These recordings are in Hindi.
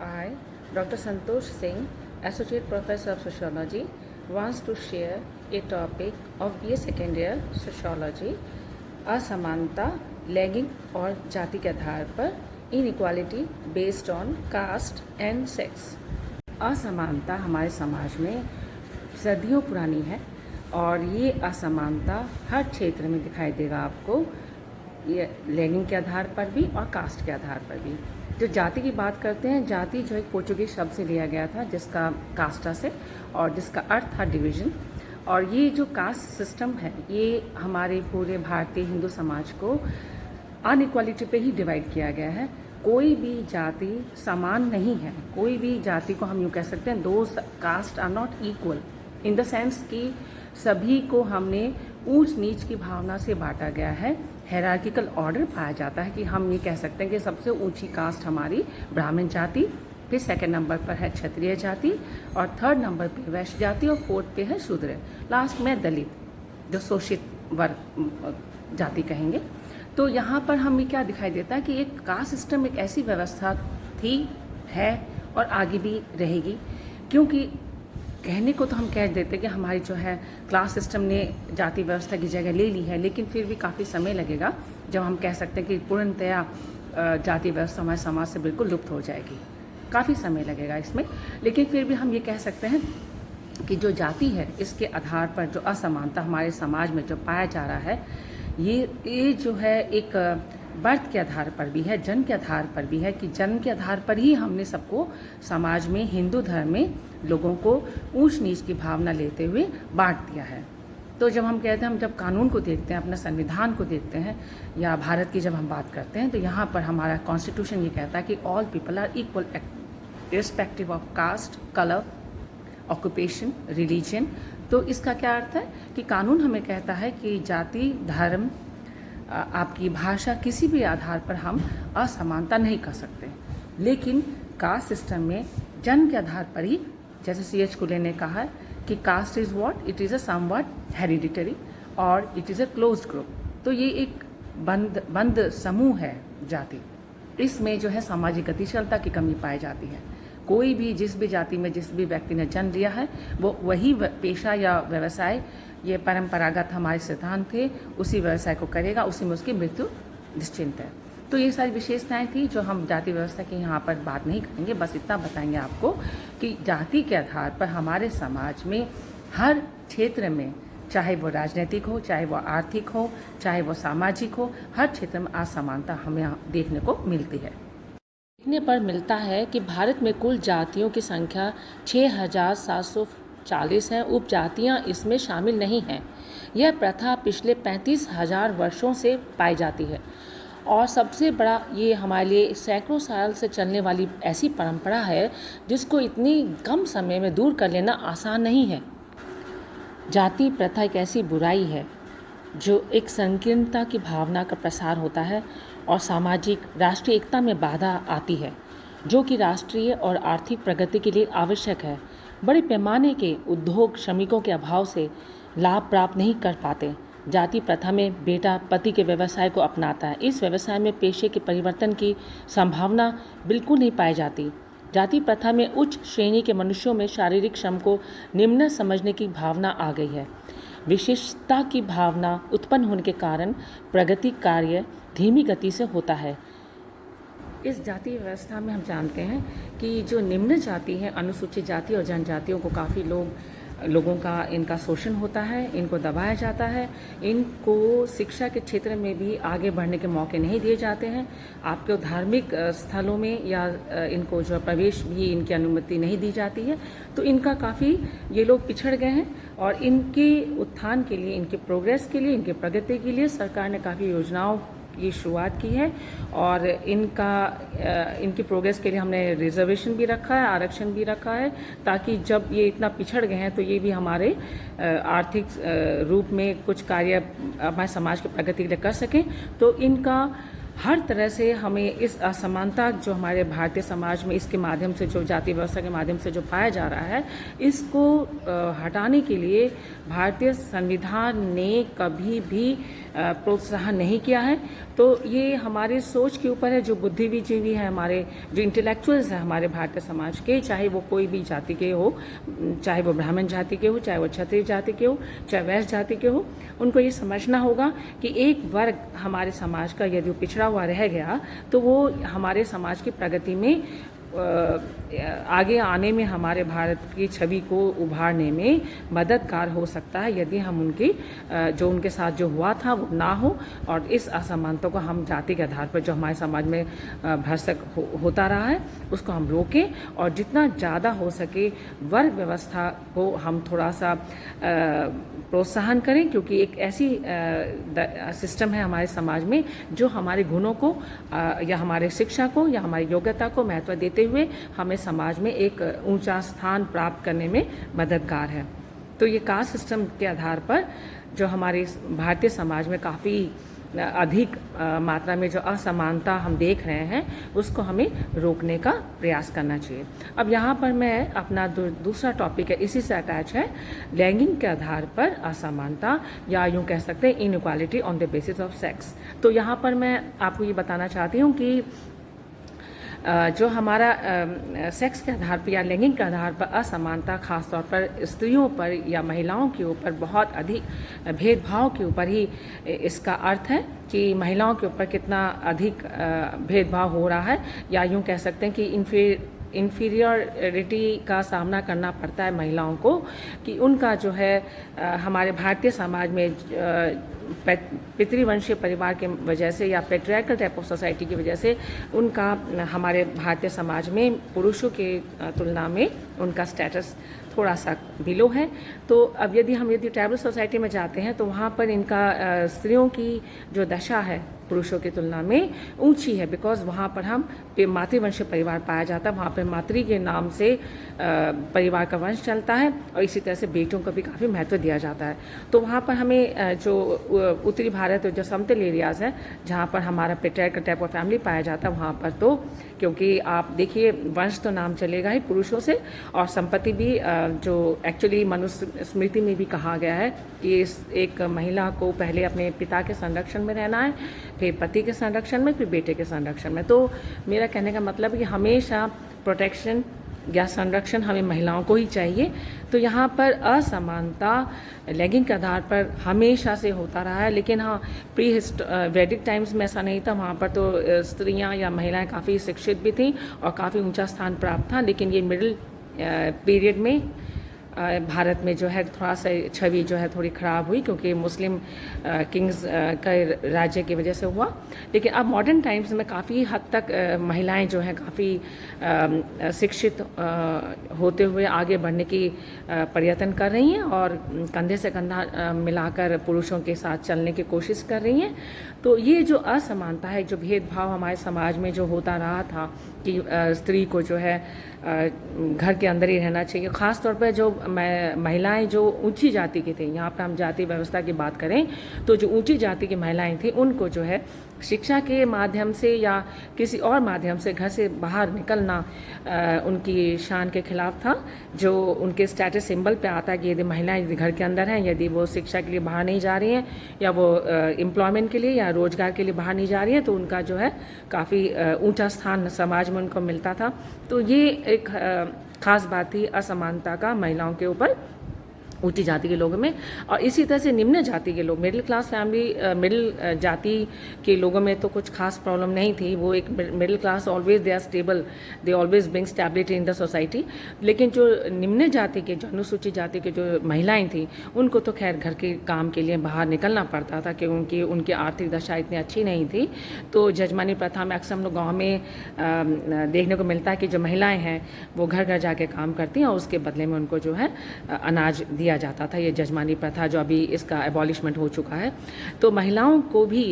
I, Dr. Santosh Singh, Associate Professor of Sociology, wants to share a topic of BA Second Year Sociology, असमानता लैंगिक और जाति के आधार पर inequality based on caste and sex. असमानता हमारे समाज में सदियों पुरानी है और ये असमानता हर क्षेत्र में दिखाई देगा आपको, ये लैंगिक के आधार पर भी और कास्ट के आधार पर भी। जो जाति की बात करते हैं, जाति जो एक पोर्चुगीज शब्द से लिया गया था जिसका कास्टा से, और जिसका अर्थ था डिवीजन। और ये जो कास्ट सिस्टम है ये हमारे पूरे भारतीय हिंदू समाज को अनइक्वालिटी पे ही डिवाइड किया गया है। कोई भी जाति समान नहीं है, कोई भी जाति को हम यूँ कह सकते हैं दो caste are not equal in the sense कि सभी को हमने ऊंच नीच की भावना से बांटा गया है। हायरार्किकल ऑर्डर पाया जाता है कि हम ये कह सकते हैं कि सबसे ऊंची कास्ट हमारी ब्राह्मण जाति, फिर सेकंड नंबर पर है क्षत्रिय जाति, और थर्ड नंबर पे वैश्य जाति, और फोर्थ पे है शूद्र, लास्ट में दलित जो शोषित वर्ग जाति कहेंगे। तो यहाँ पर हमें क्या दिखाई देता है कि एक कास्ट सिस्टम एक ऐसी व्यवस्था थी, है और आगे भी रहेगी। क्योंकि कहने को तो हम कह देते कि हमारी जो है क्लास सिस्टम ने जाति व्यवस्था की जगह ले ली है, लेकिन फिर भी काफ़ी समय लगेगा जब हम कह सकते हैं कि पूर्णतया जाति व्यवस्था हमारे समाज से बिल्कुल लुप्त हो जाएगी। काफ़ी समय लगेगा इसमें, लेकिन फिर भी हम ये कह सकते हैं कि जो जाति है इसके आधार पर जो असमानता हमारे समाज में जो पाया जा रहा है, ये जो है एक बर्थ के आधार पर भी है, जन्म के आधार पर भी है, कि जन्म के आधार पर ही हमने सबको समाज में, हिंदू धर्म में लोगों को ऊंच नीच की भावना लेते हुए बांट दिया है। तो जब हम कहते हैं, हम जब कानून को देखते हैं, अपना संविधान को देखते हैं, या भारत की जब हम बात करते हैं, तो यहाँ पर हमारा कॉन्स्टिट्यूशन ये कहता है कि all people are equal irrespective of caste, colour, occupation, religion. तो इसका क्या अर्थ है कि कानून हमें कहता है कि जाति, धर्म, आपकी भाषा, किसी भी आधार पर हम असमानता नहीं कर सकते। लेकिन कास्ट सिस्टम में जन्म के आधार पर ही, जैसे C.H. कुले ने कहा है कि caste is what, it is a somewhat hereditary और it is a closed group. तो ये एक बंद समूह है जाति। इसमें जो है सामाजिक गतिशीलता की कमी पाई जाती है। कोई भी जिस भी जाति में जिस भी व्यक्ति ने जन्म लिया है वो वही पेशा या व्यवसाय, ये परंपरागत हमारे सिद्धांत थे, उसी व्यवसाय को करेगा, उसी में उसकी मृत्यु निश्चिंत है। तो ये सारी विशेषताएं थी जो हम जाति व्यवस्था की यहाँ पर बात नहीं करेंगे, बस इतना बताएंगे आपको कि जाति के आधार पर हमारे समाज में हर क्षेत्र में, चाहे वो राजनीतिक हो, चाहे वो आर्थिक हो, चाहे वो सामाजिक हो, हर क्षेत्र में असमानता हमें देखने को मिलती है। देखने पर मिलता है कि भारत में कुल जातियों की संख्या 6,740 है। उपजातियां इसमें शामिल नहीं हैं। यह प्रथा पिछले 35,000 वर्षों से पाई जाती है और सबसे बड़ा ये हमारे लिए सैकड़ों साल से चलने वाली ऐसी परंपरा है जिसको इतनी कम समय में दूर कर लेना आसान नहीं है। जाति प्रथा एक ऐसी बुराई है जो एक संकीर्णता की भावना का प्रसार होता है और सामाजिक राष्ट्रीय एकता में बाधा आती है, जो कि राष्ट्रीय और आर्थिक प्रगति के लिए आवश्यक है। बड़े पैमाने के उद्योग श्रमिकों के अभाव से लाभ प्राप्त नहीं कर पाते। जाति प्रथा में बेटा पति के व्यवसाय को अपनाता है। इस व्यवसाय में पेशे के परिवर्तन की संभावना बिल्कुल नहीं पाई जाती। जाति प्रथा में उच्च श्रेणी के मनुष्यों में शारीरिक श्रम को निम्न समझने की भावना आ गई है। विशेषता की भावना उत्पन्न होने के कारण प्रगति कार्य धीमी गति से होता है। इस जाति व्यवस्था में हम जानते हैं कि जो निम्न जाति है, अनुसूचित जाति और जनजातियों को काफ़ी लोगों का इनका शोषण होता है, इनको दबाया जाता है, इनको शिक्षा के क्षेत्र में भी आगे बढ़ने के मौके नहीं दिए जाते हैं। आपके धार्मिक स्थलों में या इनको जो प्रवेश भी इनकी अनुमति नहीं दी जाती है। तो इनका काफ़ी ये लोग पिछड़ गए हैं और इनके उत्थान के लिए, इनके प्रोग्रेस के लिए, इनके प्रगति के लिए सरकार ने काफ़ी योजनाओं की शुरुआत की है और इनकी प्रोग्रेस के लिए हमने रिजर्वेशन भी रखा है, आरक्षण भी रखा है, ताकि जब ये इतना पिछड़ गए हैं तो ये भी हमारे आर्थिक रूप में कुछ कार्य हमारे समाज की प्रगति के लिए कर सकें। तो इनका हर तरह से हमें इस असमानता जो हमारे भारतीय समाज में इसके माध्यम से, जो जाति व्यवस्था के माध्यम से जो पाया जा रहा है, इसको हटाने के लिए भारतीय संविधान ने कभी भी प्रोत्साहन नहीं किया है। तो ये हमारी सोच के ऊपर है। जो बुद्धिजीवी हैं, हमारे जो इंटेलेक्चुअल्स हैं हमारे भारतीय समाज के, चाहे वो कोई भी जाति के हो, चाहे वो ब्राह्मण जाति के हो, चाहे वो क्षत्रिय जाति के हो, चाहे वैश्य जाति के हो, उनको ये समझना होगा कि एक वर्ग हमारे समाज का यदि पिछड़ा हुआ रह गया तो वो हमारे समाज की प्रगति में आगे आने में, हमारे भारत की छवि को उभारने में मददगार हो सकता है यदि हम उनकी जो उनके साथ जो हुआ था वो ना हो, और इस असमानता को हम जाति के आधार पर जो हमारे समाज में भरसक होता रहा है उसको हम रोकें, और जितना ज़्यादा हो सके वर्ग व्यवस्था को हम थोड़ा सा प्रोत्साहन करें, क्योंकि एक ऐसी सिस्टम है हमारे समाज में जो हमारे गुणों को या हमारे शिक्षा को या हमारी योग्यता को महत्व देते हुए हमें समाज में एक ऊंचा स्थान प्राप्त करने में मददगार है। तो ये कास्ट सिस्टम के आधार पर जो हमारे भारतीय समाज में काफ़ी अधिक मात्रा में जो असमानता हम देख रहे हैं उसको हमें रोकने का प्रयास करना चाहिए। अब यहाँ पर मैं अपना दूसरा टॉपिक है, इसी से अटैच है, लैंगिक के आधार पर असमानता, या यूँ कह सकते हैं inequality on the basis of sex. तो यहाँ पर मैं आपको ये बताना चाहती हूँ कि जो हमारा सेक्स के आधार पर या लैंगिक के आधार पर असमानता खासतौर पर स्त्रियों पर या महिलाओं के ऊपर बहुत अधिक भेदभाव के ऊपर ही इसका अर्थ है कि महिलाओं के ऊपर कितना अधिक भेदभाव हो रहा है, या यूँ कह सकते हैं कि इन्फीरियरिटी का सामना करना पड़ता है महिलाओं को, कि उनका जो है हमारे भारतीय समाज में पितृवंशीय परिवार के वजह से या पेट्रियार्कल टाइप ऑफ सोसाइटी की वजह से उनका हमारे भारतीय समाज में पुरुषों के तुलना में उनका स्टेटस थोड़ा सा बिलो है। तो अब यदि ट्राइबल सोसाइटी में जाते हैं तो वहाँ पर इनका स्त्रियों की जो दशा है पुरुषों की तुलना में ऊंची है, बिकॉज वहाँ पर हम मातृवंशीय परिवार पाया जाता है, वहाँ पर मातृ के नाम से परिवार का वंश चलता है, और इसी तरह से बेटों को भी काफ़ी महत्व दिया जाता है। तो वहाँ पर हमें जो उत्तरी भारत जो समतल एरियाज़ हैं जहाँ पर हमारा पेट्रियार्कल टाइप ऑफ फैमिली पाया जाता है, वहाँ पर तो क्योंकि आप देखिए वंश तो नाम चलेगा ही पुरुषों से, और संपत्ति भी जो एक्चुअली मनुस्मृति में भी कहा गया है कि एक महिला को पहले अपने पिता के संरक्षण में रहना है, फिर पति के संरक्षण में, फिर बेटे के संरक्षण में। तो मेरा कहने का मतलब है कि हमेशा प्रोटेक्शन या संरक्षण हमें महिलाओं को ही चाहिए। तो यहाँ पर असमानता लैंगिक के आधार पर हमेशा से होता रहा है, लेकिन हाँ प्री वैदिक टाइम्स में ऐसा नहीं था। वहाँ पर तो स्त्रियाँ या महिलाएं काफ़ी शिक्षित भी थीं और काफ़ी ऊंचा स्थान प्राप्त था, लेकिन ये मिडिल पीरियड में भारत में जो है थोड़ा सा छवि जो है थोड़ी ख़राब हुई, क्योंकि मुस्लिम किंग्स का राज्य की वजह से हुआ। लेकिन अब मॉडर्न टाइम्स में काफ़ी हद तक महिलाएं जो हैं काफ़ी शिक्षित होते हुए आगे बढ़ने की प्रयत्न कर रही हैं और कंधे से कंधा मिलाकर पुरुषों के साथ चलने की कोशिश कर रही हैं। तो ये जो असमानता है, जो भेदभाव हमारे समाज में जो होता रहा था कि स्त्री को जो है घर के अंदर ही रहना चाहिए, ख़ास तौर पर जो महिलाएं जो ऊंची जाति की थी, यहाँ पर हम जाति व्यवस्था की बात करें तो जो ऊंची जाति की महिलाएं थी उनको जो है शिक्षा के माध्यम से या किसी और माध्यम से घर से बाहर निकलना उनकी शान के खिलाफ था। जो उनके स्टेटस सिंबल पे आता है कि यदि महिलाएं यदि घर के अंदर हैं, यदि वो शिक्षा के लिए बाहर नहीं जा रही हैं या वो एम्प्लॉयमेंट के लिए या रोजगार के लिए बाहर नहीं जा रही हैं, तो उनका जो है काफ़ी ऊंचा स्थान समाज में उनको मिलता था। तो ये एक ख़ास बात थी असमानता का महिलाओं के ऊपर, ऊंची जाति के लोगों में। और इसी तरह से निम्न जाति के लोग, मिडिल क्लास फैमिली, मिडिल जाति के लोगों में तो कुछ खास प्रॉब्लम नहीं थी। वो एक middle class always they are stable, they always bring stability in the society. लेकिन जो निम्न जाति के, जो अनुसूचित जाति के जो महिलाएं थी, उनको तो खैर घर के काम के लिए बाहर निकलना पड़ता था क्योंकि उनकी आर्थिक दशा इतनी अच्छी नहीं थी। तो जजमानी प्रथा में अक्सर हम लोग गाँव में देखने को मिलता है कि जो महिलाएँ हैं वो घर घर जाके काम करती हैं और उसके बदले में उनको जो है अनाज दिया दिया जाता था, ये जजमानी प्रथा जो अभी इसका एबॉलिशमेंट हो चुका है। तो महिलाओं को भी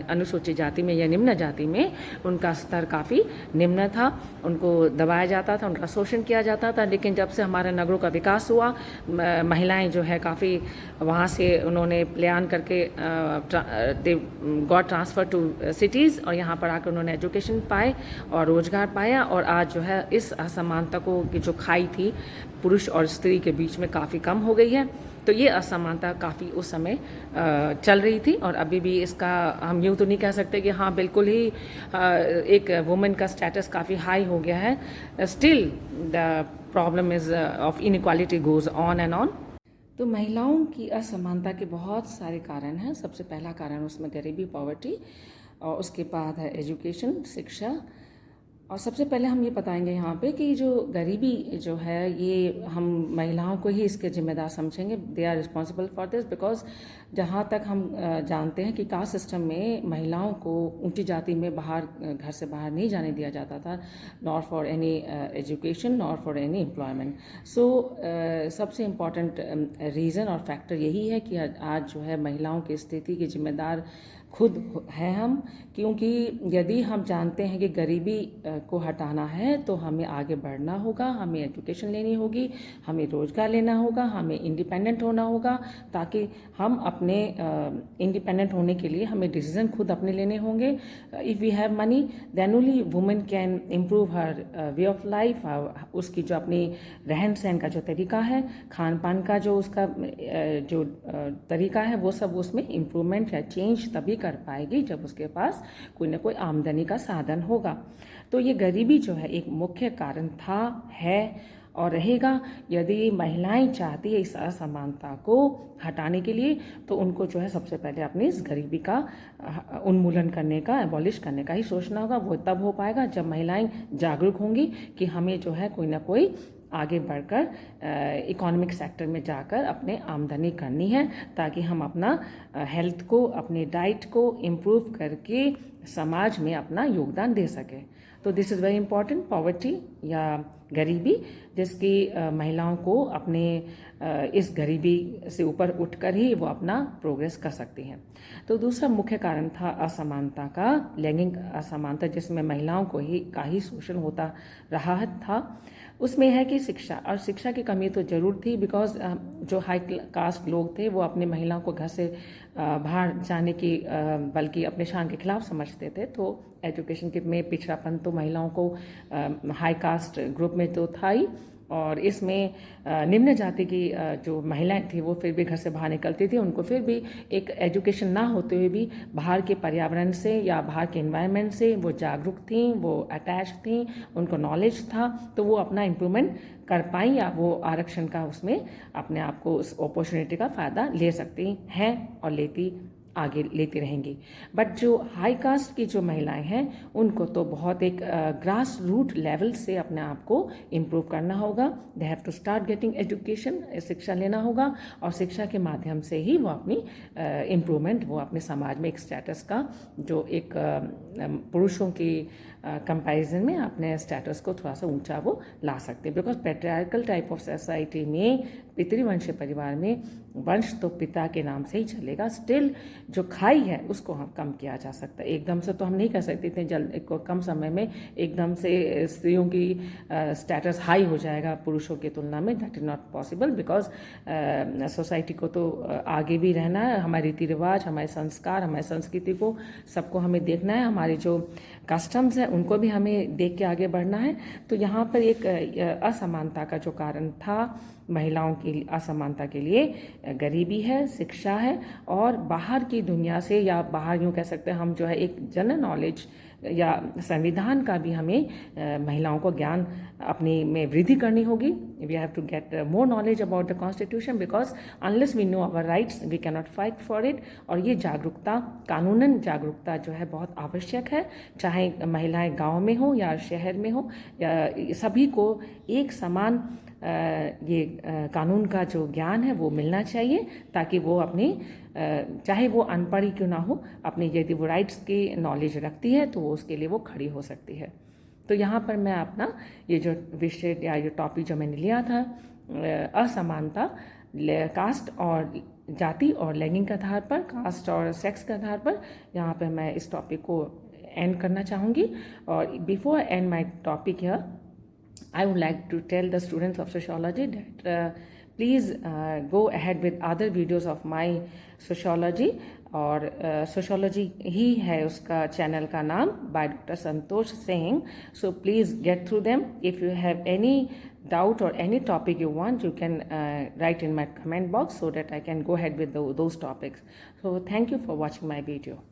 अनुसूचित जाति में या निम्न जाति में उनका स्तर काफ़ी निम्न था, उनको दबाया जाता था, उनका शोषण किया जाता था। लेकिन जब से हमारे नगरों का विकास हुआ, महिलाएं जो है काफ़ी वहाँ से उन्होंने प्लान करके they got transfer to cities और यहाँ पर आकर उन्होंने एजुकेशन पाए और रोज़गार पाया। और आज जो है इस असमानता को की जो खाई थी पुरुष और स्त्री के बीच में काफ़ी कम हो गई है। तो ये असमानता काफ़ी उस समय चल रही थी और अभी भी इसका हम यूँ तो नहीं कह सकते कि हाँ बिल्कुल ही एक वुमेन का स्टेटस काफ़ी हाई हो गया है। Still the problem is of inequality goes on and on. तो महिलाओं की असमानता के बहुत सारे कारण हैं। सबसे पहला कारण उसमें गरीबी, पॉवर्टी, और उसके बाद है एजुकेशन, शिक्षा। और सबसे पहले हम ये बताएंगे यहाँ पे कि जो गरीबी जो है ये हम महिलाओं को ही इसके जिम्मेदार समझेंगे। They are responsible for this because जहाँ तक हम जानते हैं कि कास्ट सिस्टम में महिलाओं को ऊंची जाति में बाहर घर से बाहर नहीं जाने दिया जाता था, nor for any education nor for any employment. So सबसे इम्पॉर्टेंट रीज़न और फैक्टर यही है कि आज जो है महिलाओं की स्थिति के जिम्मेदार खुद हैं हम, क्योंकि यदि हम जानते हैं कि गरीबी को हटाना है तो हमें आगे बढ़ना होगा, हमें एजुकेशन लेनी होगी, हमें रोज़गार लेना होगा, हमें इंडिपेंडेंट होना होगा, ताकि हम अपने इंडिपेंडेंट होने के लिए हमें डिसीजन खुद अपने लेने होंगे। If we have money then only women can improve her way of life. उसकी जो अपनी रहन सहन का जो तरीका है, खान पान का जो उसका जो तरीका है, वो सब उसमें इम्प्रूवमेंट या चेंज तभी कर पाएगी जब उसके पास कोई ना कोई आमदनी का साधन होगा। तो ये गरीबी जो है एक मुख्य कारण था, है और रहेगा। यदि महिलाएं चाहती है इस असमानता को हटाने के लिए तो उनको जो है सबसे पहले अपनी इस गरीबी का उन्मूलन करने का, एबॉलिश करने का ही सोचना होगा। वो तब हो पाएगा जब महिलाएं जागरूक होंगी कि हमें जो है कोई ना कोई आगे बढ़कर इकोनॉमिक सेक्टर में जाकर अपने आमदनी करनी है, ताकि हम अपना हेल्थ को, अपनी डाइट को इम्प्रूव करके समाज में अपना योगदान दे सकें। तो this is very important, poverty या गरीबी, जिसकी महिलाओं को अपने इस गरीबी से ऊपर उठकर ही वो अपना प्रोग्रेस कर सकती हैं। तो दूसरा मुख्य कारण था असमानता का, लैंगिक असमानता, जिसमें महिलाओं को का ही शोषण होता रहा था। उसमें है कि शिक्षा, और शिक्षा की कमी तो ज़रूर थी, बिकॉज जो हाई कास्ट लोग थे वो अपने महिलाओं को घर से बाहर जाने की बल्कि अपने शान के खिलाफ समझते थे। तो एजुकेशन के में पिछड़ापन तो महिलाओं को हाई कास्ट ग्रुप में तो था ही, और इसमें निम्न जाति की जो महिलाएं थी वो फिर भी घर से बाहर निकलती थी। उनको फिर भी एक एजुकेशन ना होते हुए भी बाहर के पर्यावरण से या बाहर के एनवायरनमेंट से वो जागरूक थीं, वो अटैच थीं, उनको नॉलेज था, तो वो अपना इम्प्रूवमेंट कर पाई या वो आरक्षण का उसमें अपने आप को उस अपॉर्चुनिटी का फ़ायदा ले सकती हैं और आगे लेती रहेंगी। बट जो हाई कास्ट की जो महिलाएं हैं उनको तो बहुत एक ग्रास रूट लेवल से अपने आप को इम्प्रूव करना होगा। They have to start getting education, शिक्षा लेना होगा, और शिक्षा के माध्यम से ही वो अपनी इम्प्रूवमेंट, वो अपने समाज में एक स्टेटस का जो एक पुरुषों की कंपैरिजन में अपने स्टेटस को थोड़ा सा ऊंचा वो ला सकते हैं। Because patriarchal type of society में, पितृवंशीय परिवार में, वंश तो पिता के नाम से ही चलेगा। स्टिल जो खाई है उसको हम कम किया जा सकता है। एकदम से तो हम नहीं कर सकते, इतने कम समय में एकदम से स्त्रियों की स्टेटस हाई हो जाएगा पुरुषों की तुलना में। That is not possible, because society को तो आगे भी रहना है। हमारे रीति रिवाज, हमारे संस्कार, हमारी संस्कृति को सबको हमें देखना है। हमारी जो कस्टम्स हैं उनको भी हमें देख के आगे बढ़ना है। तो यहाँ पर एक असमानता का जो कारण था महिलाओं की असमानता के लिए गरीबी है, शिक्षा है, और बाहर की दुनिया से, या बाहर यूँ कह सकते हैं हम, जो है एक जनरल नॉलेज या संविधान का भी हमें महिलाओं को ज्ञान अपनी में वृद्धि करनी होगी। We have to get more knowledge about the constitution, because unless we know our rights we can not fight for it. और ये जागरूकता, कानूनन जागरूकता जो है बहुत आवश्यक है, चाहे महिलाएं गांव में हो या शहर में हो, या सभी को एक समान ये कानून का जो ज्ञान है वो मिलना चाहिए, ताकि वो अपनी चाहे वो अनपढ़ ही क्यों ना हो, अपनी यदि वो राइट्स की नॉलेज रखती है तो वो उसके लिए वो खड़ी हो सकती है। तो यहाँ पर मैं अपना ये जो विषय या ये टॉपिक जो मैंने लिया था असमानता, कास्ट और जाति और लैंगिंग के आधार पर, कास्ट और सेक्स के आधार पर यहाँ पे मैं इस टॉपिक को एंड करना चाहूँगी. और before I and my topic here, I would like to tell the students of sociology that please go ahead with other videos of my sociology. और sociology ही है उसका चैनल का नाम, by Dr. Santosh Singh. So please get through them. If you have any doubt or any topic you want, you can write in my comment box so that I can go ahead with those topics. So thank you for watching my video.